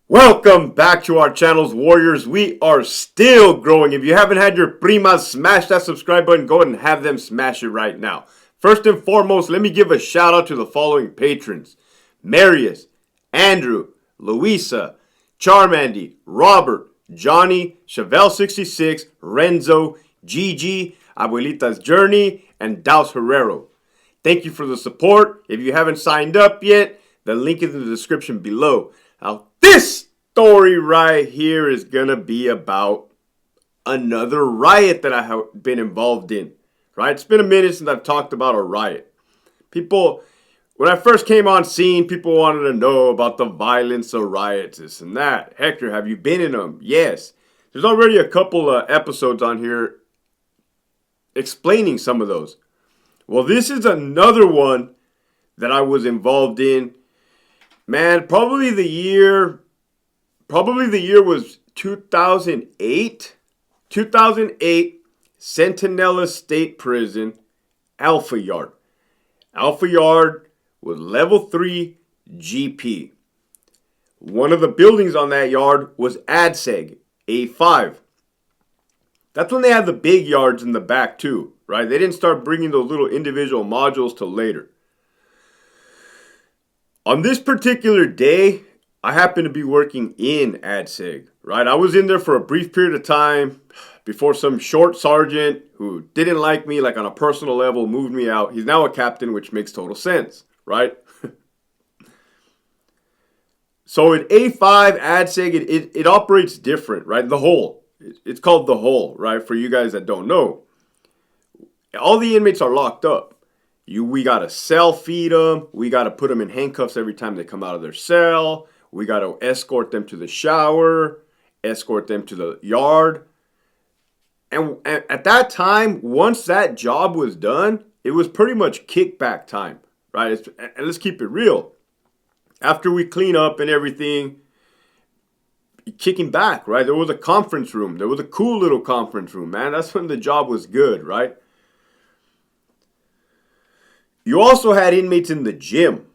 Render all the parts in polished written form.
Welcome back to our channels, Warriors. We are still growing. If you haven't had your primas smash that subscribe button, go ahead and have them smash it right now. First and foremost, let me give a shout out to the following patrons: Marius, Andrew, Louisa, CharMandy, Robert, Johnny, Chevelle 66, Renso, GiGi, Abuelitas Journey, and DAUSHERRERO. Thank you for the support. If you haven't signed up yet, the link is in the description below. Now, this story right here is going to be about another riot that I have been involved in. Right? It's been a minute since I've talked about a riot. People, when I first came on scene, people wanted to know about the violence of riots, this and that. Hector, have you been in them? Yes. There's already a couple of episodes on here explaining some of those. Well, this is another one that I was involved in. Man, probably the year was 2008. 2008, Centinela State Prison, Alpha Yard. Alpha Yard was level 3 GP. One of the buildings on that yard was ADSEG, A5. That's when they had the big yards in the back too, right? They didn't start bringing those little individual modules till later. On this particular day, I happened to be working in ADSEG, right? I was in there for a brief period of time before some short sergeant who didn't like me, like on a personal level, moved me out. He's now a captain, which makes total sense, right? So in A5 ADSEG, it operates different, right? The hole. It's called the hole, right? For you guys that don't know. All the inmates are locked up. We got to cell feed them. We got to put them in handcuffs every time they come out of their cell. We got to escort them to the shower, escort them to the yard. And at that time, once that job was done, it was pretty much kickback time, right? And let's keep it real. After we clean up and everything, kicking back, right? There was a conference room. There was a cool little conference room, man. That's when the job was good, right? You also had inmates in the gym,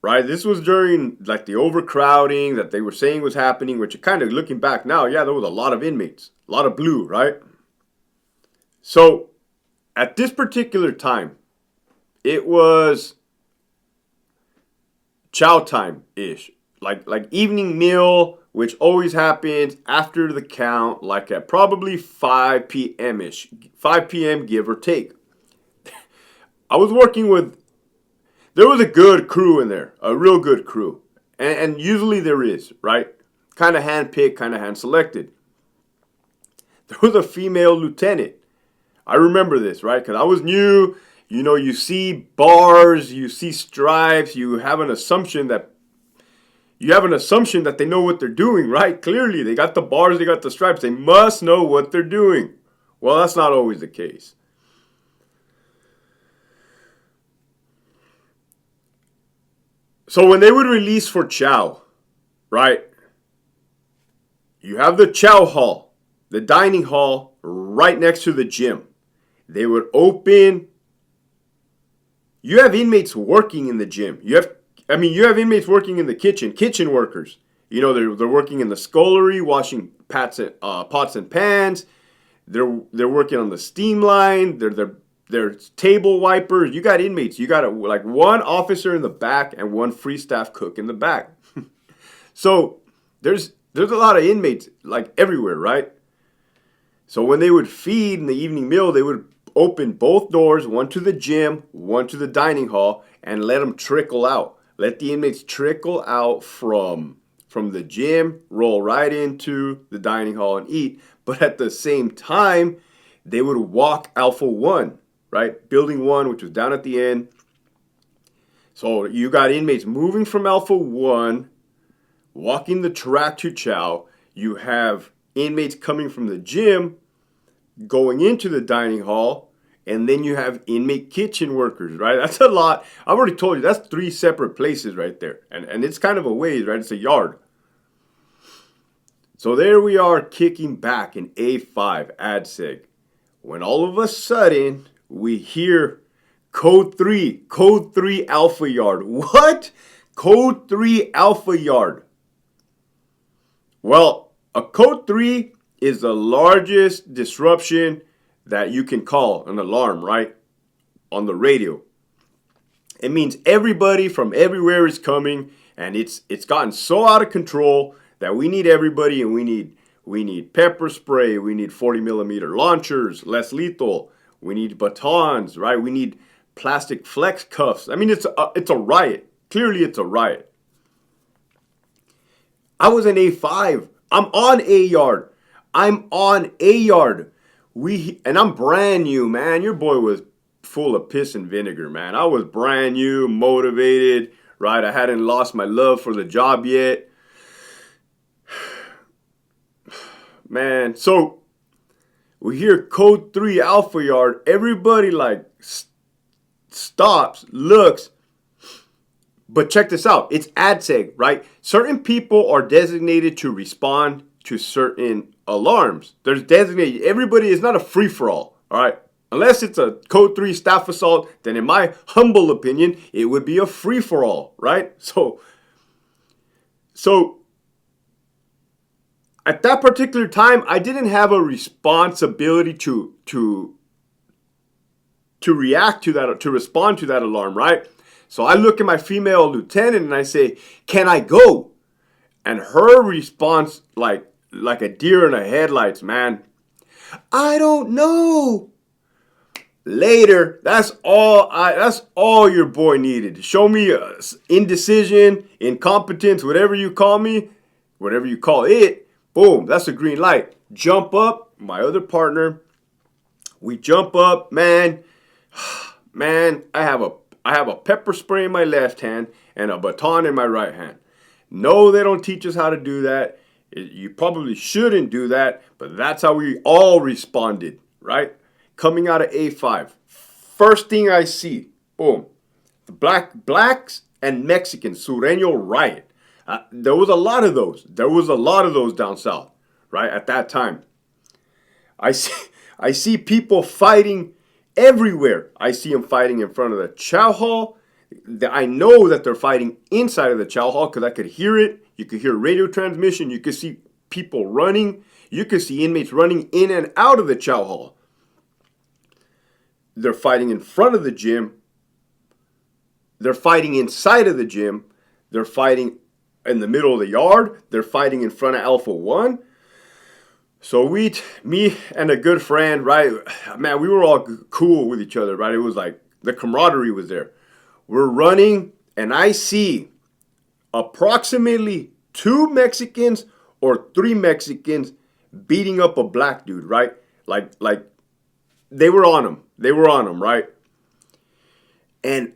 right? This was during like the overcrowding that they were saying was happening, which kind of looking back now, yeah, there was a lot of inmates, a lot of blue, right? So at this particular time, it was chow time-ish, like evening meal, which always happens after the count, like at probably 5 p.m.-ish, 5 p.m. give or take. I was working with, there was a good crew in there, a real good crew. And usually there is, right? Kind of hand-picked, kind of hand-selected. There was a female lieutenant. I remember this, right? Because I was new. You know, you see bars, you see stripes, you have an assumption that they know what they're doing, right? Clearly, they got the bars, they got the stripes. They must know what they're doing. Well, that's not always the case. So when they would release for chow, right? You have the chow hall, the dining hall right next to the gym. They would open. You have inmates working in the gym. You have inmates working in the kitchen workers. You know, they're working in the scullery, washing pots and pans. They're working on the steam line. They're table wipers. You got inmates. You got like one officer in the back and one free staff cook in the back. So there's a lot of inmates like everywhere, right? So when they would feed in the evening meal, they would open both doors, one to the gym, one to the dining hall, and let them trickle out. Let the inmates trickle out from the gym, roll right into the dining hall and eat. But at the same time, they would walk Alpha 1, right? Building 1, which was down at the end. So you got inmates moving from Alpha 1, walking the track to chow. You have inmates coming from the gym, going into the dining hall, and then you have inmate kitchen workers, right? That's a lot. I've already told you, that's 3 separate places right there. And it's kind of a ways, right? It's a yard. So there we are kicking back in A5 ADSEG. When all of a sudden, we hear Code 3 Alpha Yard. What? Code 3 Alpha Yard. Well, a code 3 is the largest disruption that you can call an alarm, right? On the radio. It means everybody from everywhere is coming, and it's gotten so out of control that we need everybody, and we need pepper spray, we need 40 millimeter launchers, less lethal, we need batons, right? We need plastic flex cuffs. I mean, it's a riot. Clearly, it's a riot. I was in A5. I'm on A yard. I'm on A yard. And I'm brand new, man. Your boy was full of piss and vinegar, man. I was brand new, motivated, right? I hadn't lost my love for the job yet. Man, so we hear code 3 Alpha Yard. Everybody like stops, looks. But check this out. It's AdSeg, right? Certain people are designated to respond to certain alarms. There's designated. Everybody is not a free-for-all, all right? Unless it's a code 3 staff assault, then in my humble opinion, it would be a free-for-all, right? So at that particular time, I didn't have a responsibility to react to that, to respond to that alarm, right? So I look at my female lieutenant and I say, "Can I go?" And her response, like a deer in the headlights, man. "I don't know." Later, that's all your boy needed. Show me indecision, incompetence, whatever you call me, whatever you call it. Boom, that's a green light. Jump up, my other partner. We jump up, man. Man, I have a pepper spray in my left hand and a baton in my right hand. No, they don't teach us how to do that. You probably shouldn't do that, but that's how we all responded, right? Coming out of A5. First thing I see, boom, the blacks and Mexicans, Sureño riot. There was a lot of those. There was a lot of those down south, right, at that time. I see people fighting everywhere. I see them fighting in front of the chow hall. I know that they're fighting inside of the chow hall because I could hear it. You could hear radio transmission. You could see people running. You could see inmates running in and out of the chow hall. They're fighting in front of the gym. They're fighting inside of the gym. They're fighting in the middle of the yard. They're fighting in front of Alpha 1. So me and a good friend, right? Man, we were all cool with each other, right? It was like the camaraderie was there. We're running, and I see approximately 2 Mexicans or 3 Mexicans beating up a black dude, right? Like they were on him. They were on him, right? And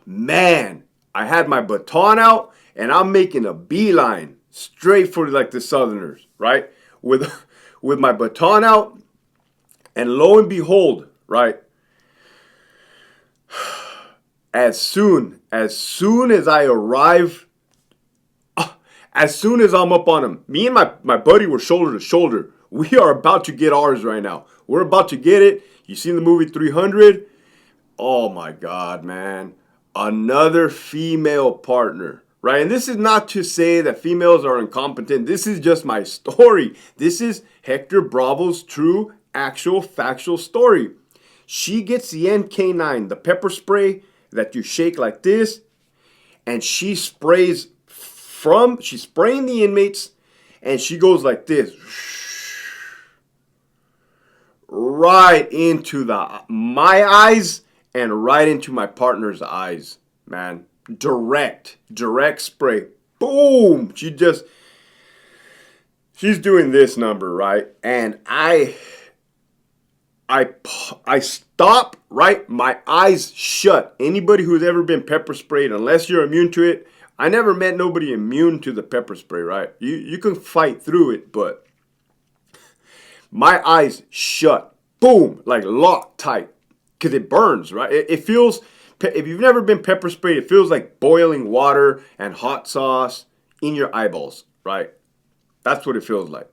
man, I had my baton out, and I'm making a beeline straight for like the Southerners, right? With my baton out, and lo and behold, right? As soon as I arrive, as soon as I'm up on him, me and my buddy were shoulder to shoulder. We are about to get ours right now. We're about to get it. You seen the movie 300? Oh my God, man. Another female partner, right? And this is not to say that females are incompetent. This is just my story. This is Hector Bravo's true, actual, factual story. She gets the NK9, the pepper spray that you shake like this, and she's spraying the inmates, and she goes like this. Right into my eyes and right into my partner's eyes, man. Direct spray. Boom! She's doing this number, right? And I stop, right? My eyes shut. Anybody who's ever been pepper sprayed, unless you're immune to it, I never met nobody immune to the pepper spray, right? You can fight through it, but my eyes shut. Boom! Like locked tight. Because it burns, right? It feels, if you've never been pepper sprayed, it feels like boiling water and hot sauce in your eyeballs, right? That's what it feels like.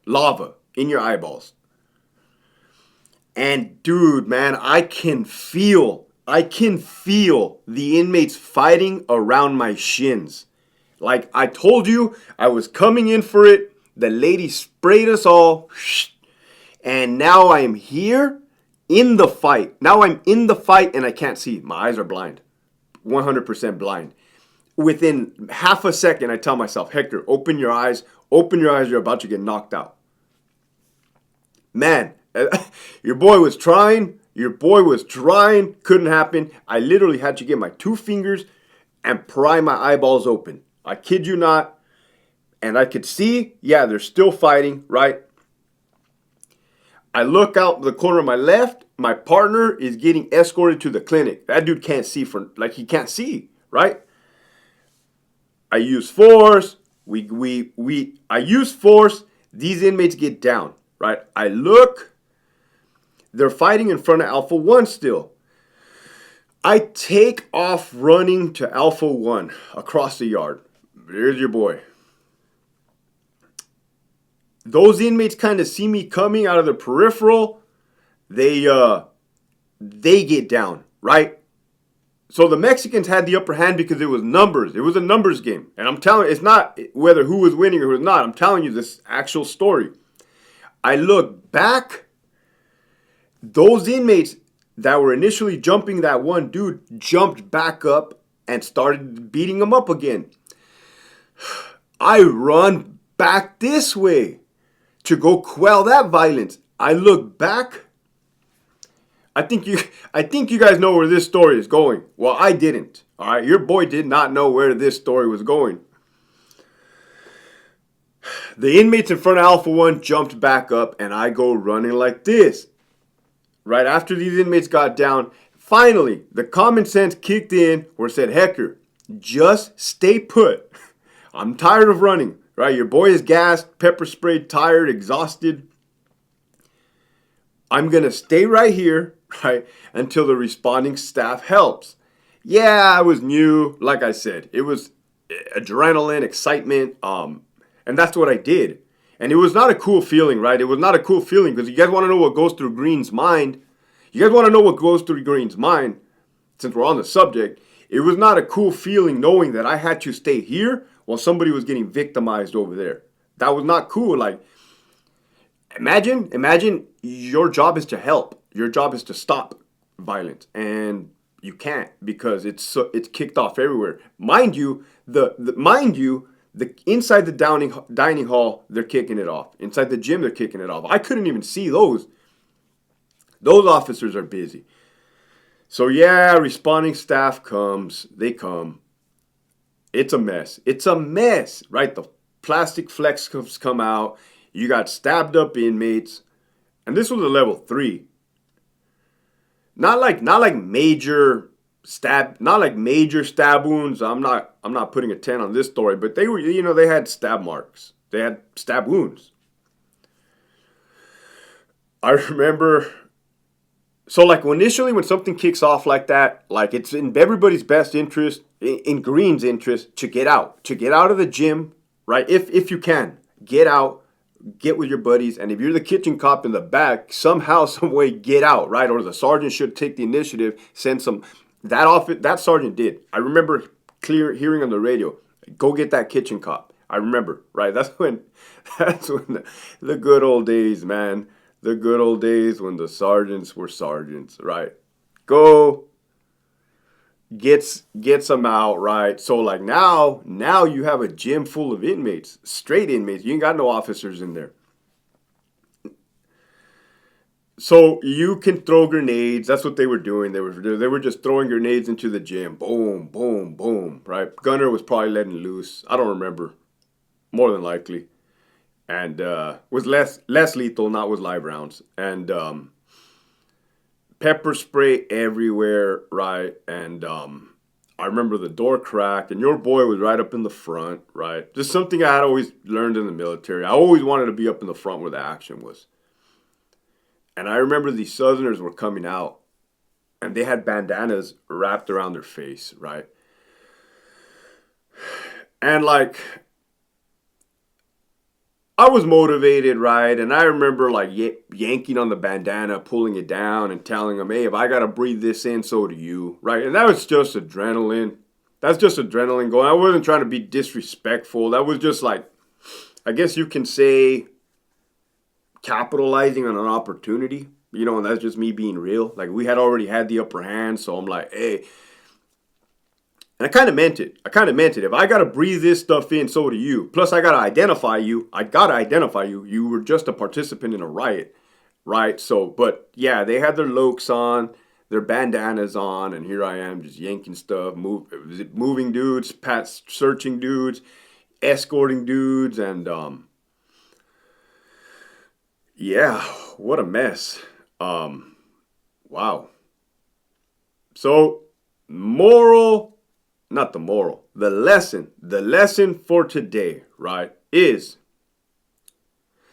Lava in your eyeballs. And dude, man, I can feel the inmates fighting around my shins. Like I told you, I was coming in for it. The lady sprayed us all. And now I am here in the fight. Now I'm in the fight and I can't see. My eyes are blind. 100% blind. Within half a second, I tell myself, Hector, open your eyes. Open your eyes. You're about to get knocked out. Man, your boy was trying. Your boy was trying. Couldn't happen. I literally had to get my 2 fingers and pry my eyeballs open. I kid you not. And I could see, yeah, they're still fighting, right? I look out the corner of my left. My partner is getting escorted to the clinic. That dude can't see he can't see, right? I use force. I use force. These inmates get down, right? I look. They're fighting in front of Alpha 1 still. I take off running to Alpha 1 across the yard. There's your boy. Those inmates kind of see me coming out of the peripheral. They get down, right? So the Mexicans had the upper hand because it was numbers. It was a numbers game. And I'm telling you, it's not whether who was winning or who was not. I'm telling you this actual story. I look back. Those inmates that were initially jumping that one dude jumped back up and started beating him up again. I run back this way to go quell that violence. I look back. I think you guys know where this story is going. Well, I didn't. All right, your boy did not know where this story was going. The inmates in front of Alpha 1 jumped back up, and I go running like this. Right after these inmates got down, finally, the common sense kicked in where it said, Hector, just stay put. I'm tired of running. Right, your boy is gassed, pepper sprayed, tired, exhausted. I'm going to stay right here, right, until the responding staff helps. Yeah, I was new. Like I said, it was adrenaline, excitement, and that's what I did. And it was not a cool feeling, right? It was not a cool feeling because you guys want to know what goes through Green's mind. You guys want to know what goes through Green's mind, since we're on the subject. It was not a cool feeling knowing that I had to stay here while somebody was getting victimized over there. That was not cool. Like, imagine your job is to help. Your job is to stop violence, and you can't because it's kicked off everywhere. Mind you, the inside the dining hall, they're kicking it off. Inside the gym, they're kicking it off. I couldn't even see those. Those officers are busy. So yeah, responding staff comes. They come. It's a mess. It's a mess, right? The plastic flex cuffs come out. You got stabbed up inmates. And this was a level 3. Not like major stab wounds. I'm not putting a 10 on this story, but they were, they had stab marks. They had stab wounds. I remember. So like initially when something kicks off like that, like it's in everybody's best interest, in Green's interest, to get out of the gym, right? If you can, get out, get with your buddies, and if you're the kitchen cop in the back, somehow, some way, get out, right? Or the sergeant should take the initiative, send some. That sergeant did. I remember clear hearing on the radio, go get that kitchen cop. I remember, right? That's when the good old days, man. The good old days when the sergeants were sergeants, right? Go gets them out, right? So like now you have a gym full of inmates, straight inmates. You ain't got no officers in there. So you can throw grenades. That's what they were doing. They were just throwing grenades into the gym. Boom, boom, boom, right? Gunner was probably letting loose. I don't remember. More than likely. And was less lethal, not with live rounds. And pepper spray everywhere, right? And I remember the door cracked, and your boy was right up in the front, right? Just something I had always learned in the military. I always wanted to be up in the front where the action was. And I remember these Southerners were coming out, and they had bandanas wrapped around their face, right? And like, I was motivated, right? And I remember like yanking on the bandana, pulling it down and telling them, hey, if I got to breathe this in, so do you, right? And that was just adrenaline. That's just adrenaline going. I wasn't trying to be disrespectful. That was just like, I guess you can say, capitalizing on an opportunity. You know, and that's just me being real. Like, we had already had the upper hand, so I'm like, hey. And I kind of meant it. If I got to breathe this stuff in, so do you. Plus, I got to identify you. You were just a participant in a riot, right? So, but yeah, they had their lokes on, their bandanas on, and here I am just yanking stuff, moving dudes, searching dudes, escorting dudes, and yeah, what a mess. Wow. So, the lesson for today, right, is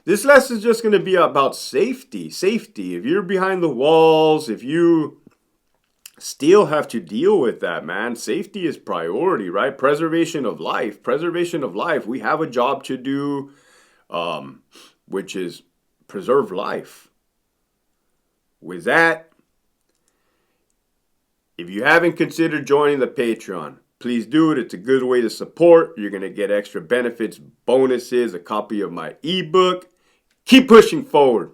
this lesson is just going to be about safety. If you're behind the walls, if you still have to deal with that, man, safety is priority, right? Preservation of life. We have a job to do, which is preserve life. With that, if you haven't considered joining the Patreon, please do it. It's a good way to support. You're going to get extra benefits, bonuses, a copy of my ebook. Keep pushing forward.